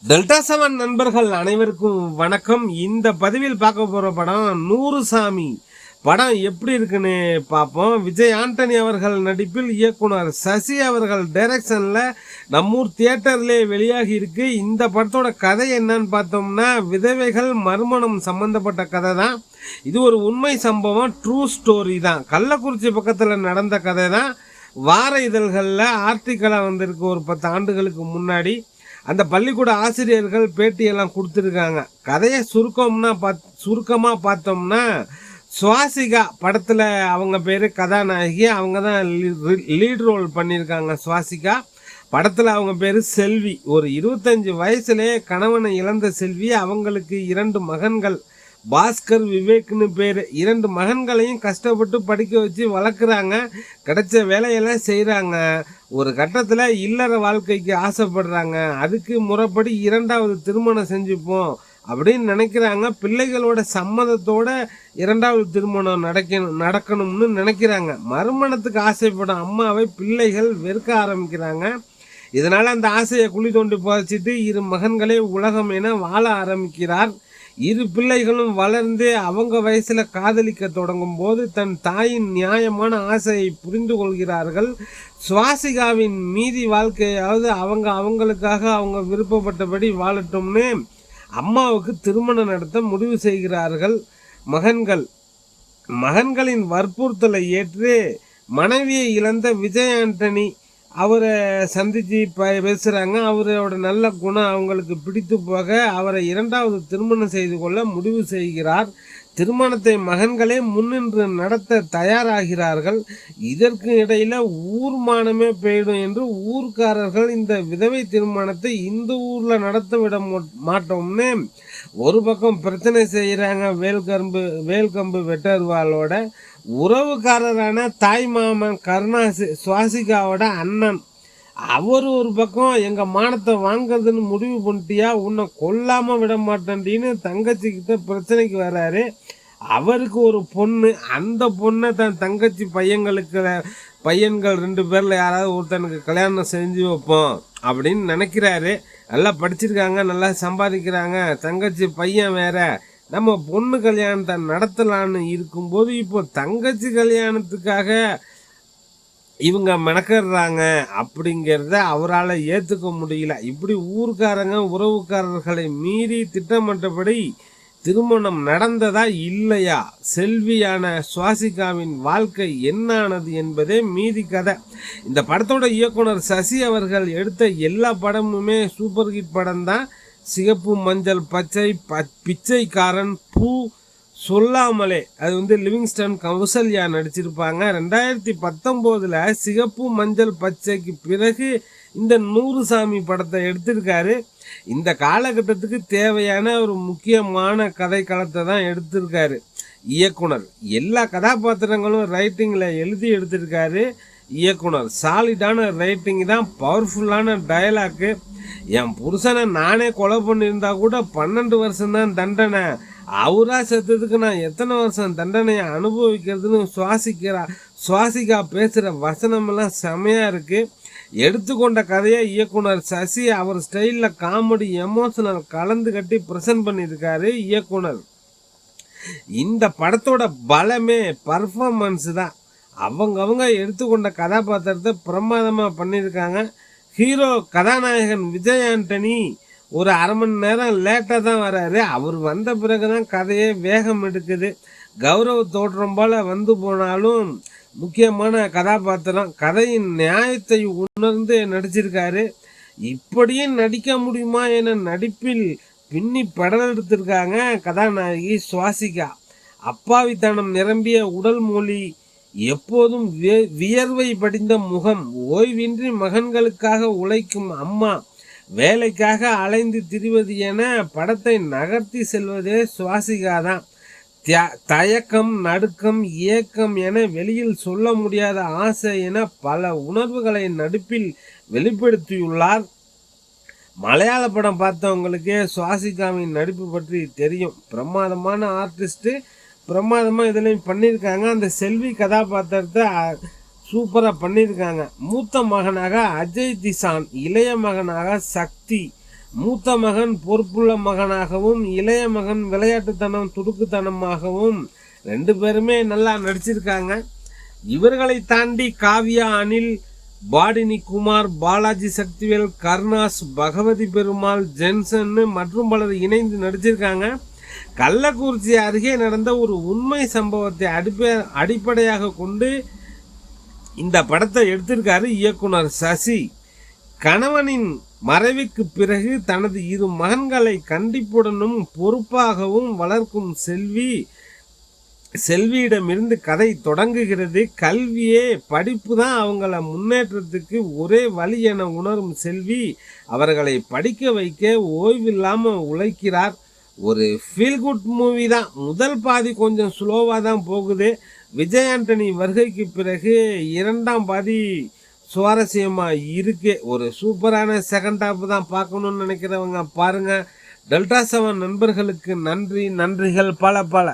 Delta 7 நண்பர்கள் அனைவருக்கும் வணக்கம். இந்த பதிவில் பார்க்க போகிற படம் 100 சாமி. படம் எப்படி இருக்குன்னு பார்ப்போம். விஜய் ஆண்டனி அவர்கள் நடிப்பில் இயக்குனர் சசி அவர்கள் டைரக்ஷனில் நம்மூர் தியேட்டர்லேயே வெளியாகி இருக்கு. இந்த படத்தோட கதை என்னன்னு பார்த்தோம்னா, விதவைகள் மறுமணம் சம்பந்தப்பட்ட கதை தான். இது ஒரு உண்மை சம்பவம், ட்ரூ ஸ்டோரி தான். கள்ளக்குறிச்சி பக்கத்தில் நடந்த கதை தான். வார இதழ்களில் ஆர்டிக்கலாக வந்திருக்கு ஒரு 10 ஆண்டுகளுக்கு முன்னாடி. அந்த பள்ளிக்கூட ஆசிரியர்கள் பேட்டியெல்லாம் கொடுத்துருக்காங்க. கதையை சுருக்கமாக பார்த்தோம்னா, சுவாசிகா படத்தில் அவங்க பேர் கதாநாயகி, அவங்க தான் லீட் ரோல் பண்ணியிருக்காங்க. சுவாசிகா படத்தில் அவங்க பேர் செல்வி. ஒரு 25 வயசுலேயே கணவனை இழந்த செல்வி. அவங்களுக்கு 2 மகன்கள், பாஸ்கர், விவேக்னு பேர். 2 மகன்களையும் கஷ்டப்பட்டு படிக்க வச்சு வளர்க்குறாங்க. கிடைச்ச வேலையெல்லாம் செய்கிறாங்க. ஒரு கட்டத்தில் இல்லற வாழ்க்கைக்கு ஆசைப்படுறாங்க. அதுக்கு முறைப்படி 2வது திருமணம் செஞ்சுப்போம் அப்படின்னு நினைக்கிறாங்க. பிள்ளைகளோட சம்மதத்தோட 2வது திருமணம் நடக்கணும்னு நினைக்கிறாங்க. மறுமணத்துக்கு ஆசைப்படும் அம்மாவை பிள்ளைகள் வெறுக்க ஆரம்பிக்கிறாங்க. இதனால் அந்த ஆசையை குழி தோண்டி புதைச்சிட்டு 2 மகன்களே உலகம் என வாழ ஆரம்பிக்கிறார். 2 பிள்ளைகளும் வளர்ந்து அவங்க வயசுல காதலிக்க தொடங்கும் போது தன் தாயின் நியாயமான ஆசையை புரிந்து கொள்கிறார்கள். சுவாசிகாவின் மீதி வாழ்க்கையாவது அவங்களுக்காக அவங்க விருப்பப்பட்டபடி வாழட்டும்னு அம்மாவுக்கு திருமணம் நடத்த முடிவு செய்கிறார்கள். மகன்களின் வற்புறுத்தலை ஏற்று மனைவியை இழந்த விஜய் ஆண்டனி அவரை சந்தித்து பேசுகிறாங்க. அவரோட நல்ல குணம் அவங்களுக்கு பிடித்து போக அவரை 2வது திருமணம் செய்து கொள்ள முடிவு செய்கிறார். திருமணத்தை மகன்களே முன்னின்று நடத்த தயாராகிறார்கள். இதற்கு இடையில ஊர்மானமே போயிடும் என்று ஊர்க்காரர்கள் இந்த விதவை திருமணத்தை இந்த ஊரில் நடத்த விட மாட்டோம்னு ஒரு பக்கம் பிரச்சனை செய்கிறாங்க. வேல்கம்பு வெட்டர்வாலோட உறவுக்காரரான தாய் மாமன் கருணாசி, சுவாசிகாவோட அண்ணன், அவர் ஒரு பக்கம் எங்கள் மானத்தை வாங்கிறதுன்னு முடிவு பண்ணிட்டியா, உன்னை கொல்லாமல் விட மாட்டேன்டின்னு தங்கச்சிக்கிட்ட பிரச்சனைக்கு வர்றாரு. அவருக்கு ஒரு பொண்ணு, அந்த பொண்ணை தன் தங்கச்சி பையன்கள் 2 பேரில் யாராவது ஒருத்தனுக்கு கல்யாணம் செஞ்சு வைப்போம் அப்படின்னு நினைக்கிறாரு. நல்லா படிச்சிருக்காங்க, நல்லா சம்பாதிக்கிறாங்க. தங்கச்சி பையன் வேற. நம்ம பொண்ணு கல்யாணத்தை நடத்தலான்னு இருக்கும்போது இப்போ தங்கச்சி கல்யாணத்துக்காக இவங்க மெனக்கடுறாங்க அப்படிங்கிறத அவரால் ஏற்றுக்க முடியல. இப்படி ஊர்க்காரங்க உறவுக்காரர்களை மீறி திட்டமிட்டபடி திருமணம் நடந்ததா இல்லையா, செல்வியான சுவாசிகாவின் வாழ்க்கை என்னானது என்பதே மீதி கதை. இந்த படத்தோட இயக்குனர் சசி அவர்கள் எடுத்த எல்லா படமுமே சூப்பர் ஹிட் படம் தான். சிகப்பு மஞ்சள் பச்சை, பிச்சைக்காரன், பூ, சொல்லாமலே, அது லிவிங்ஸ்டன் கௌசல்யா நடிச்சிருப்பாங்க. 2019 சிகப்பு மஞ்சள் பச்சைக்கு பிறகு இந்த 100 சாமி படத்தை எடுத்திருக்காரு. இந்த காலகட்டத்துக்கு தேவையான ஒரு முக்கியமான கதை களத்தை தான் எடுத்திருக்காரு இயக்குனர். எல்லா கதாபாத்திரங்களும் ரைட்டிங்கில் எழுதி எடுத்திருக்காரு இயக்குனர். சாலிடான ரைட்டிங் தான், பவர்ஃபுல்லான டயலாக்கு. என் புருஷனை நானே கொலை பண்ணியிருந்தா கூட 12 வருஷம்தான் தண்டனை, அவரா செத்ததுக்கு நான் எத்தனை வருஷம் தண்டனையை அனுபவிக்கிறதுன்னு சுவாசிகா பேசுகிற வசனமெல்லாம் செமையாக இருக்குது. எடுத்துக்கொண்ட கதையை இயக்குனர் சசி அவர் ஸ்டைலில் காமெடி, எமோஷனல் கலந்து கட்டி ப்ரெசென்ட் பண்ணியிருக்காரு இயக்குனர். இந்த படத்தோட பலமே பர்ஃபார்மன்ஸ் தான். அவங்க எடுத்துக்கொண்ட கதாபாத்திரத்தை பிரமாதமாக பண்ணியிருக்காங்க. ஹீரோ கதாநாயகன் விஜய் ஆண்டனி ஒரு 1/2 மணி நேரம் லேட்டாக தான் வராரு. அவர் வந்த பிறகு தான் கதையே வேகம் எடுக்குது. கௌரவ தோற்றம் போல் வந்து போனாலும் முக்கியமான கதாபாத்திரம். கதையின் நியாயத்தை உணர்ந்து நடிச்சிருக்காரு. இப்படியும் நடிக்க முடியுமா என நடிப்பில் பின்னி படம் எடுத்திருக்காங்க கதாநாயகி சுவாசிகா. அப்பாவித்தனம் நிரம்பிய உடல் மொழி, எப்போதும் வியர்வை படிந்த முகம், ஓய்வின்றி மகன்களுக்காக உழைக்கும் அம்மா, வேலைக்காக அலைந்து திரிவது என படத்தை நகர்த்தி செல்வதே சுவாசிகா தான். தயக்கம், நடுக்கம், ஏக்கம் என வெளியில் சொல்ல முடியாத ஆசை என பல உணர்வுகளை நடிப்பில் வெளிப்படுத்தியுள்ளார். மலையாள படம் பார்த்தவங்களுக்கே சுவாசிகாவின் நடிப்பு பற்றி தெரியும். பிரமாதமான ஆர்டிஸ்ட்டு, பிரமாதமாக இதுலையும் பண்ணியிருக்காங்க. அந்த செல்வி கதாபாத்திரத்தை சூப்பராக பண்ணியிருக்காங்க. மூத்த மகனாக அஜய் திசான், இளைய மகனாக சக்தி, மூத்த மகன் பொறுப்புள்ள மகனாகவும் இளைய மகன் விளையாட்டுத்தனம் துடுக்குத்தனமாகவும் 2 பேருமே நல்லா நடிச்சிருக்காங்க. இவர்களை தாண்டி காவ்யா அனில், பாடினி குமார், பாலாஜி சக்திவேல், கருணாஸ், பகவதி பெருமாள், ஜென்சன் மற்றும் பலர் இணைந்து நடிச்சிருக்காங்க. கள்ளக்குறிச்சி அருகே நடந்த ஒரு உண்மை சம்பவத்தை அடிப்படையாக கொண்டு இந்த படத்தை எடுத்திருக்காரு இயக்குனர் சசி. கணவனின் மறைவுக்கு பிறகு தனது 2 மகன்களை கண்டிப்புடனும் பொறுப்பாகவும் வளர்க்கும் செல்வியிடமிருந்து கதை தொடங்குகிறது. கல்வியே படிப்பு தான் அவங்கள முன்னேற்றத்துக்கு ஒரே வழி என உணரும் செல்வி அவர்களை படிக்க வைக்க ஓய்வில்லாமல் உழைக்கிறார். ஒரு ஃபீல் குட் மூவி தான். முதல் பாதி கொஞ்சம் ஸ்லோவாக தான் போகுது. விஜய் ஆண்டனி வருகைக்கு பிறகு 2ஆம் பாதி சுவாரஸ்யமாக இருக்கு. ஒரு சூப்பரான செகண்ட் ஹாஃப் தான். பார்க்கணுன்னு நினைக்கிறவங்க பாருங்கள். டெல்டா 7 நண்பர்களுக்கு நன்றிகள் பல.